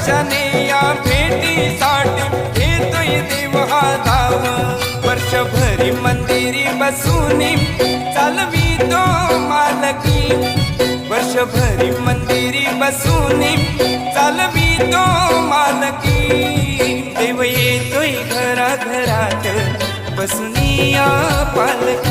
वर्षाने या भेटीसाठी येतोय देव हा धाव वर्षभरी मंदिरी बसूनी चालवी तो मालकी वर्षभरी मंदिरी बसूनी चालवी तो मालकी देव येतोय घराघरात बसूनी या पालकी